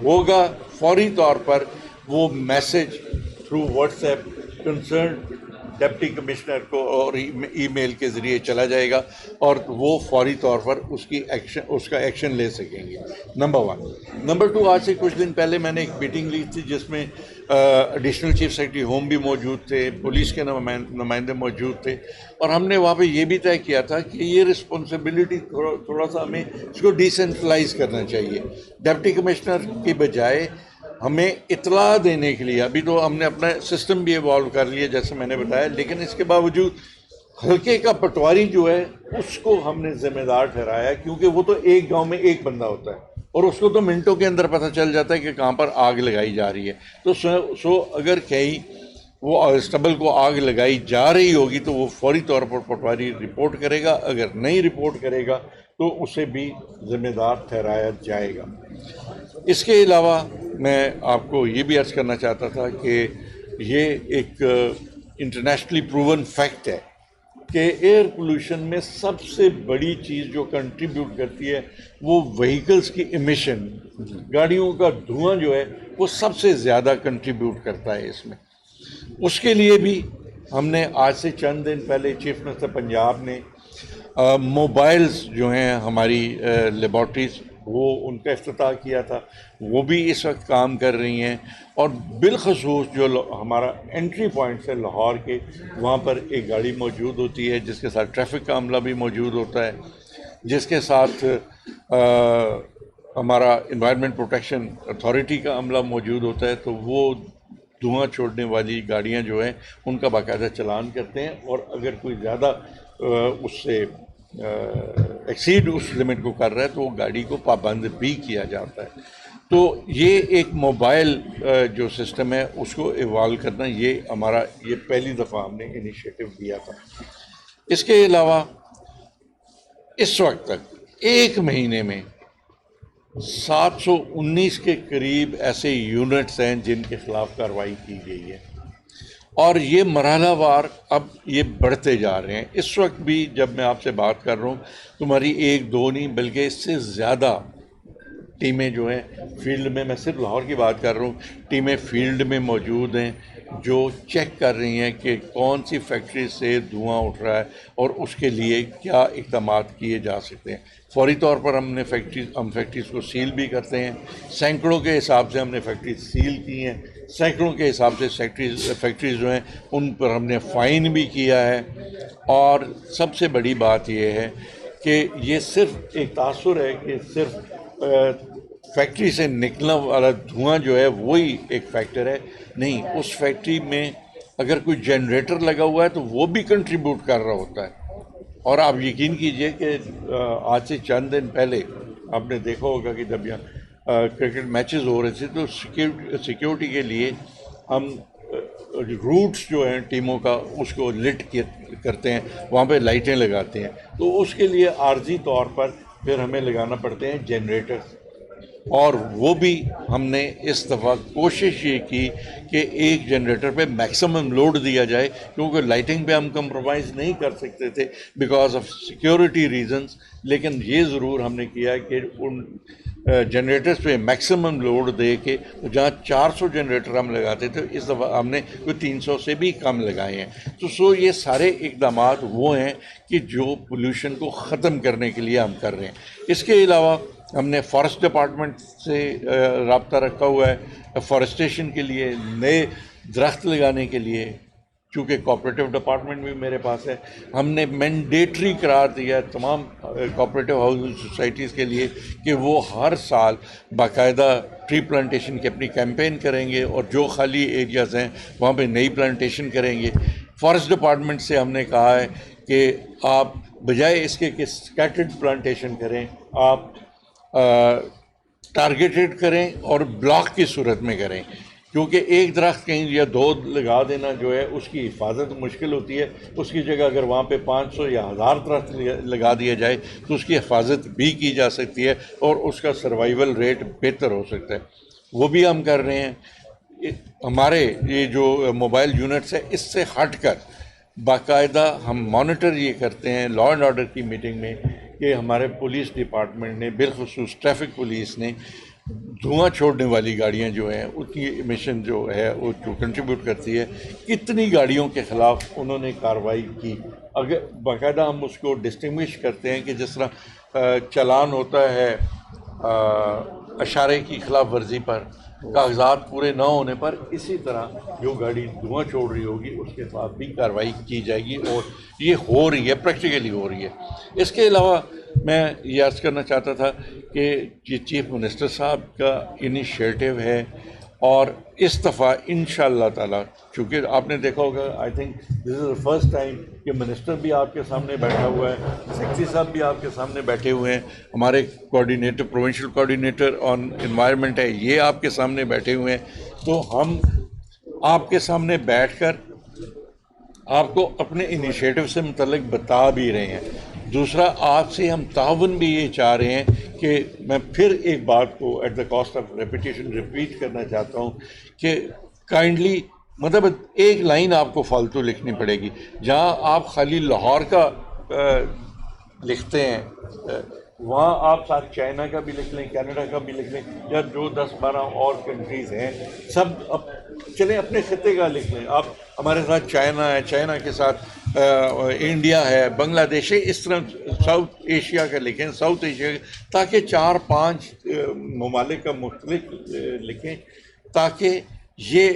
ہوگا فوری طور پر وہ message through what's app concern deputy commissioner کو اور ای میل کے ذریعے چلا جائے گا اور وہ فوری طور پر اس کا ایکشن لے سکیں گے. نمبر 1. نمبر 2, آج سے کچھ دن پہلے میں نے ایک میٹنگ لی تھی جس میں ایڈیشنل چیف سیکرٹری ہوم بھی موجود تھے, پولیس کے نمائندے موجود تھے, اور ہم نے وہاں پہ یہ بھی طے کیا تھا کہ یہ رسپانسبلٹی تھوڑا سا ہمیں اس کو ڈیسینٹرلائز کرنا چاہیے. ڈپٹی کمشنر کی بجائے ہمیں اطلاع دینے کے لیے, ابھی تو ہم نے اپنا سسٹم بھی ایوالو کر لیا جیسے میں نے بتایا, لیکن اس کے باوجود حلقے کا پٹواری جو ہے اس کو ہم نے ذمہ دار ٹھہرایا, کیونکہ وہ تو ایک گاؤں میں ایک بندہ ہوتا ہے اور اس کو تو منٹوں کے اندر پتہ چل جاتا ہے کہ کہاں پر آگ لگائی جا رہی ہے. تو سو اگر کہیں وہ اسٹبل کو آگ لگائی جا رہی ہوگی تو وہ فوری طور پر پٹواری رپورٹ کرے گا, اگر نہیں رپورٹ کرے گا تو اسے بھی ذمہ دار ٹھہرایا جائے گا. اس کے علاوہ میں آپ کو یہ بھی عرض کرنا چاہتا تھا کہ یہ ایک انٹرنیشنلی پروون فیکٹ ہے کہ ایئر پولوشن میں سب سے بڑی چیز جو کنٹریبیوٹ کرتی ہے وہ وہیکلز کی ایمیشن, گاڑیوں کا دھواں جو ہے وہ سب سے زیادہ کنٹریبیوٹ کرتا ہے اس میں. اس کے لیے بھی ہم نے آج سے چند دن پہلے چیف منسٹر پنجاب نے موبائلز جو ہیں ہماری لیبارٹریز وہ ان کا افتتاح کیا تھا, وہ بھی اس وقت کام کر رہی ہیں, اور بالخصوص جو ہمارا انٹری پوائنٹس ہے لاہور کے, وہاں پر ایک گاڑی موجود ہوتی ہے جس کے ساتھ ٹریفک کا عملہ بھی موجود ہوتا ہے, جس کے ساتھ ہمارا انوائرمنٹ پروٹیکشن اتھارٹی کا عملہ موجود ہوتا ہے. تو وہ دھواں چھوڑنے والی گاڑیاں جو ہیں ان کا باقاعدہ چلان کرتے ہیں, اور اگر کوئی زیادہ اس سے ایکسیڈ اس لمٹ کو کر رہا ہے تو وہ گاڑی کو پابند بھی کیا جاتا ہے. تو یہ ایک موبائل جو سسٹم ہے اس کو ایوالو کرنا یہ پہلی دفعہ ہم نے انیشیٹو لیا تھا. اس کے علاوہ اس وقت تک ایک مہینے میں 719 کے قریب ایسے یونٹس ہیں جن کے خلاف کارروائی کی گئی ہے, اور یہ مرحلہ وار اب یہ بڑھتے جا رہے ہیں. اس وقت بھی جب میں آپ سے بات کر رہا ہوں تمہاری ایک دو نہیں بلکہ اس سے زیادہ ٹیمیں جو ہیں فیلڈ میں صرف لاہور کی بات کر رہا ہوں, ٹیمیں فیلڈ میں موجود ہیں جو چیک کر رہی ہیں کہ کون سی فیکٹری سے دھواں اٹھ رہا ہے اور اس کے لیے کیا اقدامات کیے جا سکتے ہیں. فوری طور پر ہم فیکٹریز کو سیل بھی کرتے ہیں, سینکڑوں کے حساب سے ہم نے فیکٹریز سیل کی ہیں, سینکڑوں کے حساب سے فیکٹریز جو ہیں ان پر ہم نے فائن بھی کیا ہے. اور سب سے بڑی بات یہ ہے کہ یہ صرف ایک تاثر ہے کہ صرف فیکٹری سے نکلنے والا دھواں جو ہے وہی ایک فیکٹر ہے, نہیں, اس فیکٹری میں اگر کوئی جنریٹر لگا ہوا ہے تو وہ بھی کنٹریبیوٹ کر رہا ہوتا ہے. اور آپ یقین کیجئے کہ آج سے چند دن پہلے آپ نے دیکھا ہوگا کہ جب یہاں کرکٹ میچز ہو رہے تھے تو سیکیورٹی کے لیے ہم روٹس جو ہیں ٹیموں کا اس کو لٹ کرتے ہیں, وہاں پہ لائٹیں لگاتے ہیں, تو اس کے لیے عارضی طور پر پھر ہمیں لگانا پڑتے ہیں جنریٹرز. اور وہ بھی ہم نے اس دفعہ کوشش یہ کی کہ ایک جنریٹر پہ میکسیمم لوڈ دیا جائے, کیونکہ لائٹنگ پہ ہم کمپرومائز نہیں کر سکتے تھے بیکاز آف سیکیورٹی ریزنز, لیکن یہ ضرور ہم نے کیا کہ ان جنریٹرز پہ میکسیمم لوڈ دے کے جہاں 400 جنریٹر ہم لگاتے تھے اس دفعہ ہم نے کوئی 300 سے بھی کم لگائے ہیں. تو یہ سارے اقدامات وہ ہیں کہ جو پولوشن کو ختم کرنے کے لیے ہم کر رہے ہیں. اس کے علاوہ ہم نے فارسٹ ڈپارٹمنٹ سے رابطہ رکھا ہوا ہے فارسٹیشن کے لیے, نئے درخت لگانے کے لیے, چونکہ کوآپریٹو ڈپارٹمنٹ بھی میرے پاس ہے. ہم نے مینڈیٹری قرار دیا ہے تمام کوآپریٹو ہاؤسنگ سوسائٹیز کے لیے کہ وہ ہر سال باقاعدہ ٹری پلانٹیشن کی اپنی کیمپین کریں گے, اور جو خالی ایریاز ہیں وہاں پہ نئی پلانٹیشن کریں گے. فارسٹ ڈپارٹمنٹ سے ہم نے کہا ہے کہ آپ بجائے اس کے کہ اسکیٹرڈ پلانٹیشن کریں, آپ ٹارگیٹڈ کریں اور بلاک کی صورت میں کریں, کیونکہ ایک درخت کہیں یا 2 لگا دینا جو ہے اس کی حفاظت مشکل ہوتی ہے. اس کی جگہ اگر وہاں پہ 500 یا 1000 درخت لگا دیا جائے تو اس کی حفاظت بھی کی جا سکتی ہے اور اس کا سروائیول ریٹ بہتر ہو سکتا ہے. وہ بھی ہم کر رہے ہیں. ہمارے یہ جو موبائل یونٹس ہے اس سے ہٹ کر باقاعدہ ہم مانیٹر یہ کرتے ہیں لا اینڈ آرڈر کی میٹنگ میں کہ ہمارے پولیس ڈپارٹمنٹ نے بالخصوص ٹریفک پولیس نے دھواں چھوڑنے والی گاڑیاں جو ہیں ان کی ایمیشن جو ہے وہ جو کنٹریبیوٹ کرتی ہے، کتنی گاڑیوں کے خلاف انہوں نے کارروائی کی. اگر باقاعدہ ہم اس کو ڈسٹنگوش کرتے ہیں کہ جس طرح چلان ہوتا ہے اشارے کی خلاف ورزی پر، کاغذات پورے نہ ہونے پر، اسی طرح جو گاڑی دھواں چھوڑ رہی ہوگی اس کے خلاف بھی کارروائی کی جائے گی، اور یہ ہو رہی ہے، پریکٹیکلی ہو رہی ہے. اس کے علاوہ میں یہ عرض کرنا چاہتا تھا کہ یہ چیف منسٹر صاحب کا انیشیٹو ہے، اور اس دفعہ انشاءاللہ تعالیٰ، چونکہ آپ نے دیکھا ہوگا، I think this is the first time کہ منسٹر بھی آپ کے سامنے بیٹھا ہوا ہے، سیکرٹری صاحب بھی آپ کے سامنے بیٹھے ہوئے ہیں، ہمارے coordinator, provincial coordinator on environment ہے، یہ آپ کے سامنے بیٹھے ہوئے ہیں. تو ہم آپ کے سامنے بیٹھ کر آپ کو اپنے انیشیٹو سے متعلق بتا بھی رہے ہیں. دوسرا، آپ سے ہم تعاون بھی یہ چاہ رہے ہیں کہ میں پھر ایک بات کو at the cost of repetition repeat کرنا چاہتا ہوں کہ کائنڈلی، مطلب ایک لائن آپ کو فالتو لکھنی پڑے گی. جہاں آپ خالی لاہور کا لکھتے ہیں، وہاں آپ ساتھ چائنا کا بھی لکھ لیں، کینیڈا کا بھی لکھ لیں، یا جو 10-12 اور کنٹریز ہیں، سب چلیں اپنے خطے کا لکھ لیں. آپ ہمارے ساتھ چائنا ہے، چائنا کے ساتھ انڈیا ہے، بنگلہ دیش ہے، اس طرح ساؤتھ ایشیا کا لکھیں، ساؤتھ ایشیا کا، تاکہ 4-5 ممالک کا مختلف لکھیں، تاکہ یہ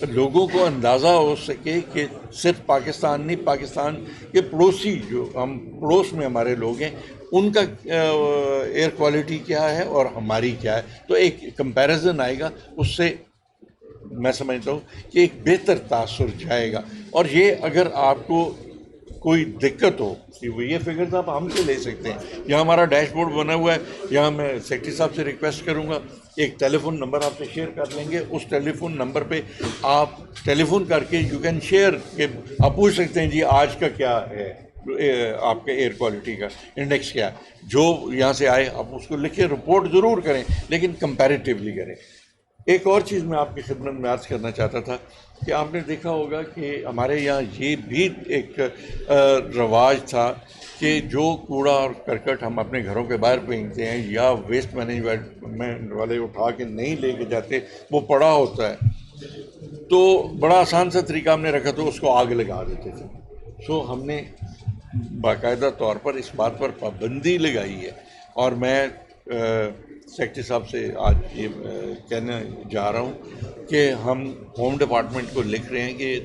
لوگوں کو اندازہ ہو سکے کہ صرف پاکستان نہیں، پاکستان کے پڑوسی جو ہم پڑوس میں ہمارے لوگ ہیں، ان کا ایئر کوالٹی کیا ہے اور ہماری کیا ہے. تو ایک کمپیریزن آئے گا، اس سے میں سمجھتا ہوں کہ ایک بہتر تاثر جائے گا. اور یہ اگر آپ کو کوئی دقت ہو، یہ فگرز آپ ہم سے لے سکتے ہیں. یہاں ہمارا ڈیش بورڈ بنا ہوا ہے، یہاں میں سیکرٹری صاحب سے ریکویسٹ کروں گا، ایک ٹیلی فون نمبر آپ سے شیئر کر لیں گے. اس ٹیلی فون نمبر پہ آپ ٹیلی فون کر کے یو کین شیئر، کہ آپ پوچھ سکتے ہیں جی آج کا کیا ہے، آپ کے ایئر کوالٹی کا انڈیکس کیا ہے. جو یہاں سے آئے آپ اس کو لکھیں، رپورٹ ضرور کریں لیکن کمپیریٹیولی کریں. ایک اور چیز میں آپ کی خدمت میں عرض کرنا چاہتا تھا کہ آپ نے دیکھا ہوگا کہ ہمارے یہاں یہ بھی ایک رواج تھا کہ جو کوڑا اور کرکٹ ہم اپنے گھروں کے باہر پھینکتے ہیں یا ویسٹ مینجمنٹ والے اٹھا کے نہیں لے کے جاتے، وہ پڑا ہوتا ہے، تو بڑا آسان سا طریقہ ہم نے رکھا، تو اس کو آگ لگا دیتے تھے. سو ہم نے باقاعدہ طور پر اس بات پر پابندی لگائی ہے، اور میں سیکرٹری صاحب سے آج یہ کہنے جا رہا ہوں کہ ہم ہوم ڈپارٹمنٹ کو لکھ رہے ہیں کہ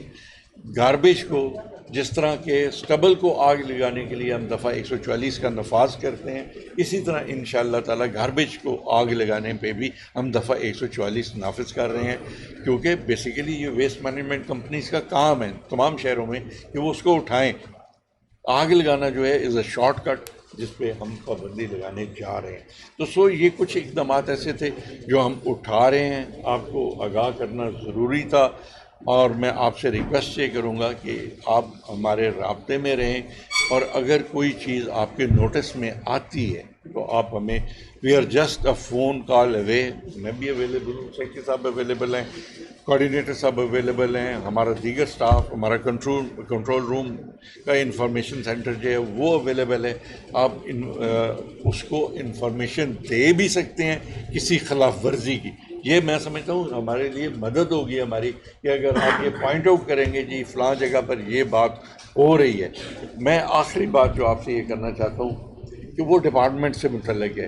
گاربیج کو، جس طرح کے سٹبل کو آگ لگانے کے لیے ہم دفعہ 144 کا نفاذ کرتے ہیں، اسی طرح انشاءاللہ تعالی گاربیج کو آگ لگانے پہ بھی ہم دفعہ 144 نافذ کر رہے ہیں. کیونکہ بیسیکلی یہ ویسٹ مینجمنٹ کمپنیز کا کام ہے تمام شہروں میں کہ وہ اس کو اٹھائیں. آگ لگانا جو ہے از اے شارٹ کٹ جس پہ ہم پابندی لگانے جا رہے ہیں. تو یہ کچھ اقدامات ایسے تھے جو ہم اٹھا رہے ہیں، آپ کو آگاہ کرنا ضروری تھا. اور میں آپ سے ریکویسٹ یہ کروں گا کہ آپ ہمارے رابطے میں رہیں، اور اگر کوئی چیز آپ کے نوٹس میں آتی ہے تو آپ ہمیں، we are just a phone call away. میں بھی اویلیبل ہوں، سیکرٹری صاحب اویلیبل ہیں، کوآرڈینیٹر صاحب اویلیبل ہیں، ہمارا دیگر سٹاف، ہمارا کنٹرول روم کا انفارمیشن سینٹر جو ہے وہ اویلیبل ہے. آپ اس کو انفارمیشن دے بھی سکتے ہیں کسی خلاف ورزی کی. یہ میں سمجھتا ہوں ہمارے لیے مدد ہوگی ہماری، کہ اگر آپ یہ پوائنٹ آؤٹ کریں گے جی فلاں جگہ پر یہ بات ہو رہی ہے. میں آخری بات جو آپ سے یہ کرنا چاہتا ہوں کہ وہ ڈپارٹمنٹ سے متعلق ہے.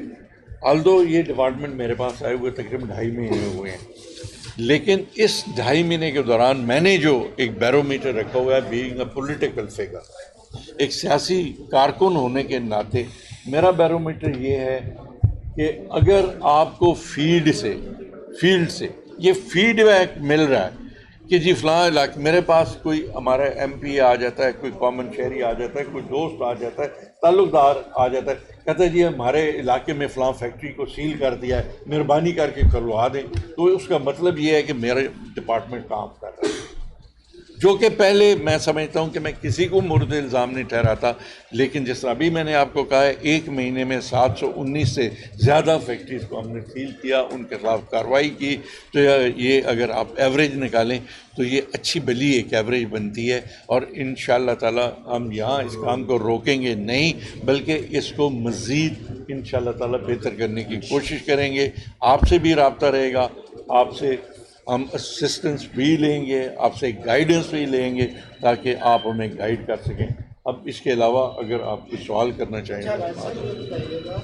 آلدو یہ ڈپارٹمنٹ میرے پاس آئے ہوئے تقریباً 2.5 مہینے ہوئے ہیں، لیکن اس 2.5 مہینے کے دوران میں نے جو ایک بیرومیٹر رکھا ہوا ہے، بینگ اے پولیٹیکل فگر، ایک سیاسی کارکن ہونے کے ناطے میرا بیرومیٹر یہ ہے کہ اگر آپ کو فیلڈ سے یہ فیڈ بیک مل رہا ہے کہ جی فلاں علاقے، میرے پاس کوئی ہمارا ایم پی آ جاتا ہے، کوئی کامن شہری آ جاتا ہے، کوئی دوست آ جاتا ہے، تعلق دار آ جاتا ہے، کہتا ہے جی ہمارے علاقے میں فلاں فیکٹری کو سیل کر دیا ہے، مہربانی کر کے کروا دیں. تو اس کا مطلب یہ ہے کہ میرا ڈپارٹمنٹ کام کر رہا ہے. جو کہ پہلے میں سمجھتا ہوں کہ میں کسی کو مورد الزام نہیں ٹھہراتا، لیکن جس طرح ابھی میں نے آپ کو کہا ہے 1 مہینے میں 719 سے زیادہ فیکٹریز کو ہم نے سیل کیا، ان کے خلاف کارروائی کی، تو یہ اگر آپ ایوریج نکالیں تو یہ اچھی بلی ایک ایوریج بنتی ہے، اور انشاءاللہ تعالی ہم یہاں اس کام کو روکیں گے نہیں، بلکہ اس کو مزید انشاءاللہ تعالی بہتر کرنے کی کوشش کریں گے۔ آپ سے بھی رابطہ رہے گا، آپ سے ہم اسسٹنس بھی لیں گے، آپ سے گائیڈنس بھی لیں گے تاکہ آپ ہمیں گائیڈ کر سکیں۔ اب اس کے علاوہ اگر آپ کوئی سوال کرنا چاہیں اچھا ویسا یہ بتائیے گا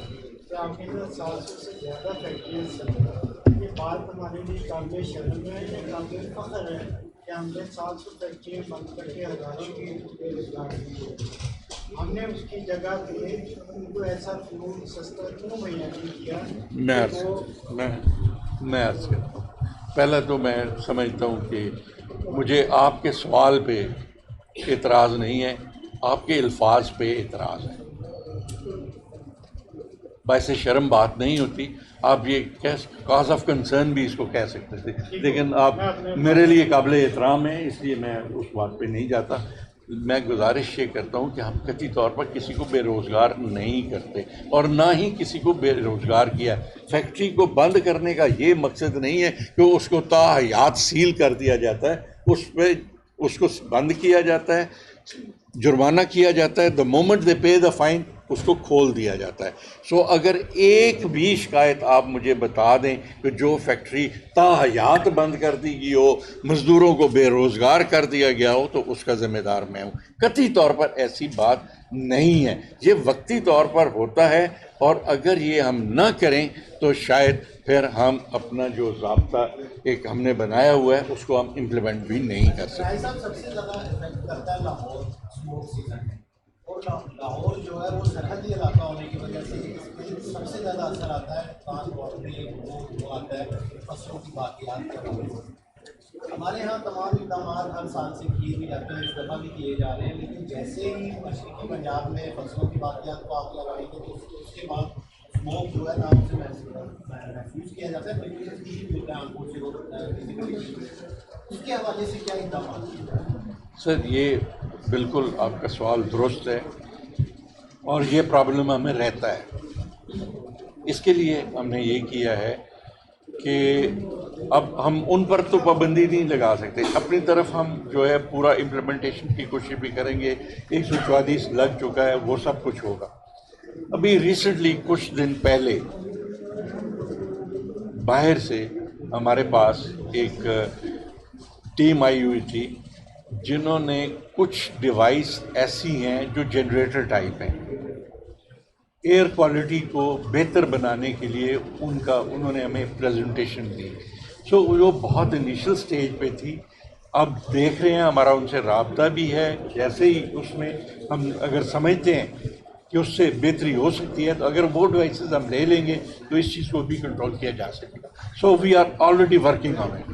کہ آپ کے اندر 700 سے زیادہ فیکٹریز ہیں، یہ بات ہمارے لیے قابل شرم ہے یا قابل فخر ہے کہ ہم نے 700 فیکٹریاں بند کر کے ہزاروں کی بے روزگار دی؟ ہم نے اس کی جگہ پہ ان کو ایسا فیول سستا کیوں مہیا نہیں کیا کہ وہ میں عرض کرتا ہوں، پہلا تو میں سمجھتا ہوں کہ مجھے آپ کے سوال پہ اعتراض نہیں ہے، آپ کے الفاظ پہ اعتراض ہے۔ باعث شرم بات نہیں ہوتی، آپ یہ کاز آف کنسرن بھی اس کو کہہ سکتے تھے، لیکن آپ میرے لیے قابل احترام ہیں، اس لیے میں اس بات پہ نہیں جاتا۔ میں گزارش یہ کرتا ہوں کہ ہم قطعی طور پر کسی کو بے روزگار نہیں کرتے، اور نہ ہی کسی کو بے روزگار کیا۔ فیکٹری کو بند کرنے کا یہ مقصد نہیں ہے کہ اس کو تا حیات سیل کر دیا جاتا ہے، اس کو بند کیا جاتا ہے، جرمانہ کیا جاتا ہے، the moment they pay the fine اس کو کھول دیا جاتا ہے۔ سو اگر ایک بھی شکایت آپ مجھے بتا دیں کہ جو فیکٹری تا حیات بند کر دی گئی ہو، مزدوروں کو بے روزگار کر دیا گیا ہو، تو اس کا ذمہ دار میں ہوں۔ قطعی طور پر ایسی بات نہیں ہے، یہ وقتی طور پر ہوتا ہے، اور اگر یہ ہم نہ کریں تو شاید پھر ہم اپنا جو ضابطہ ایک ہم نے بنایا ہوا ہے اس کو ہم امپلیمنٹ بھی نہیں کر سکتے۔ رائے صاحب سب سے زیادہ افیکٹ کرتا ہے لاہور اسموک سیزن میں، اور لاہور جو ہے وہ سرحدی علاقہ ہونے کی وجہ سے اس پہ سب سے زیادہ اثر آتا ہے ٹرانسپورٹ میں، وہ آتا ہے فصلوں کی باقیات کا۔ ہمارے یہاں تمام اقدامات ہر سال سے کیے بھی جاتے ہیں، اس دفعہ بھی کیے جا رہے ہیں، لیکن جیسے ہی مشرقی پنجاب میں فصلوں کی باقیات کو آگ لگائی گئی تو اس کے بعد اسموک جو ہے نام سے محفوظ کیا جاتا ہے، پریکٹیکل بھی ملتا ہے آنکھوں سے، اس کے حوالے سے کیا اقدامات؟ سر یہ بالکل آپ کا سوال درست ہے، اور یہ پرابلم ہمیں رہتا ہے۔ اس کے لیے ہم نے یہ کیا ہے کہ اب ہم ان پر تو پابندی نہیں لگا سکتے، اپنی طرف ہم جو ہے پورا امپلیمنٹیشن کی کوشش بھی کریں گے۔ 144 لگ چکا ہے، وہ سب کچھ ہوگا۔ ابھی ریسنٹلی کچھ دن پہلے باہر سے ہمارے پاس ایک ٹیم آئی ہوئی تھی، جنہوں نے کچھ ڈیوائس ایسی ہیں جو جنریٹر ٹائپ ہیں، ایئر کوالٹی کو بہتر بنانے کے لیے انہوں نے ہمیں پریزنٹیشن دی۔ سو وہ بہت انیشل سٹیج پہ تھی، اب دیکھ رہے ہیں، ہمارا ان سے رابطہ بھی ہے، جیسے ہی اس میں ہم اگر سمجھتے ہیں کہ اس سے بہتری ہو سکتی ہے تو اگر وہ ڈیوائسز ہم لے لیں گے تو اس چیز کو بھی کنٹرول کیا جا سکے گا۔ So we are already working on it.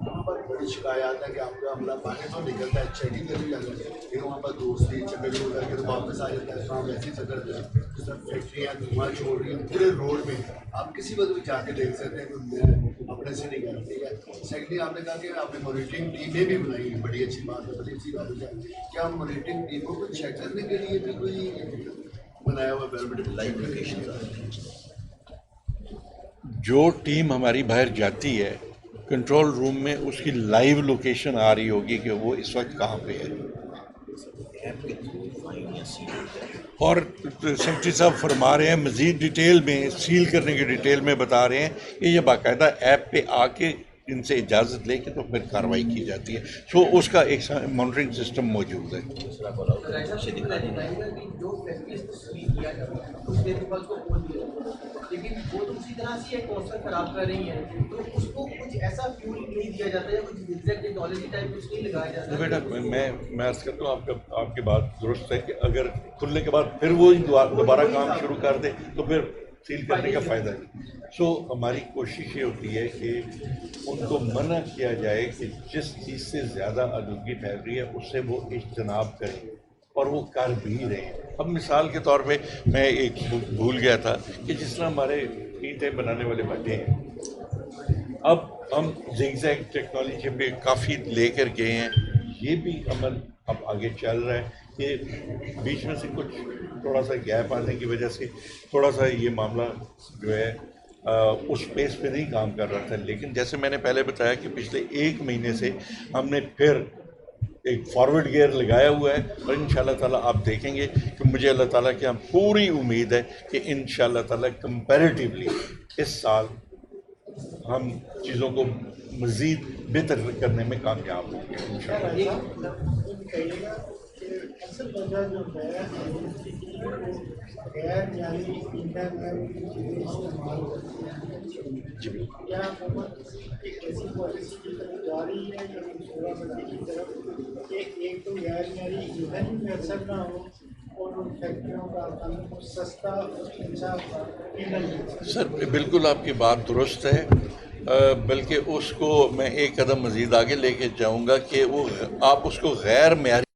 وہاں پر بڑی شکایات ہے کہ آپ کا عملہ باہر تو نکلتا ہے، چیکنگ کرنے جاتا ہے، پھر وہاں پر دوسری چکر ہو کر کے تو واپس آ جاتا ہے، کام ایسے ہی چکر جس طرح فیکٹریاں دھواں چھوڑ رہی ہیں پورے روڈ میں، آپ کسی وقت بھی جا کے دیکھ سکتے ہیں کہ میں اپنے سے نہیں کرتی ہے۔ سیکنڈلی آپ نے کہا کہ آپ نے مانیٹرنگ ٹیمیں بھی بنائی ہیں، بڑی اچھی بات ہے، بڑی اچھی بات ہے۔ کیا مانیٹرنگ ٹیموں کو چیک کرنے کے لیے بھی کوئی بنایا ہوا ہے لائیو لوکیشن کا؟ جو ٹیم ہماری باہر جاتی ہے کنٹرول روم میں، اس کی لائیو لوکیشن آ رہی ہوگی کہ وہ اس وقت کہاں پہ ہے۔ اور سیکرٹری صاحب فرما رہے ہیں مزید ڈیٹیل میں، سیل کرنے کی ڈیٹیل میں بتا رہے ہیں کہ یہ باقاعدہ ایپ پہ آ کے ان سے اجازت لے کے تو پھر کارروائی کی جاتی ہے۔ سو اس کا ایک مانیٹرنگ سسٹم موجود ہے۔ لیکن وہ دوسری طرح سے ایک کوسٹر خراب کر رہی ہیں، تو اس کو کچھ ایسا فیول نہیں دیا جاتا ہے، کچھ ایگزیکٹ ٹیکنالوجی ٹائپ کچھ نہیں لگایا جاتا ہے۔ بیٹا میں عرض کرتا ہوں، آپ کی بات درست ہے کہ اگر کھلنے کے بعد پھر وہ دوبارہ کام شروع کر دے تو پھر سیل کرنے کا فائدہ نہیں۔ سو ہماری کوشش یہ ہوتی ہے کہ ان کو منع کیا جائے کہ جس چیز سے زیادہ آلودگی پھیل رہی ہے اس سے وہ اجتناب کریں، اور وہ کر بھی رہے ہیں۔ اب مثال کے طور پہ میں ایک بھول گیا تھا کہ جس طرح ہمارے اینٹیں بنانے والے بھٹے ہیں، اب ہم زگ زیگ ٹیکنالوجی پہ کافی لے کر گئے ہیں، یہ بھی عمل اب آگے چل رہا ہے کہ بیچ میں سے کچھ تھوڑا سا گیپ آنے کی وجہ سے تھوڑا سا یہ معاملہ جو ہے اس پیس پہ نہیں کام کر رہا تھا، لیکن جیسے میں نے پہلے بتایا کہ پچھلے 1 مہینے سے ہم نے پھر ایک فارورڈ گیئر لگایا ہوا ہے، اور انشاءاللہ تعالیٰ آپ دیکھیں گے کہ مجھے اللہ تعالیٰ کی پوری امید ہے کہ انشاءاللہ تعالیٰ کمپیریٹیولی اس سال ہم چیزوں کو مزید بہتر کرنے میں کامیاب ہوں گے انشاءاللہ۔ کہیے گا کہ اصل وجہ جو ہے غیر معیاری انٹرنیٹ کی چیزیں استعمال کرتے ہیں، جی کیا حکومت ایک ایسی پالیسی کی طرف جا رہی ہے یا منصوبہ بندی کی طرف کہ ایک تو غیر معیاری ایندھن بھی میسر نہ ہو اور ان فیکٹریوں کا تعلق سستا اور انصاف ایندھن مل سر بالکل آپ کی بات درست ہے، بلکہ اس کو میں ایک قدم مزید آگے لے کے جاؤں گا کہ وہ آپ اس کو غیر معیاری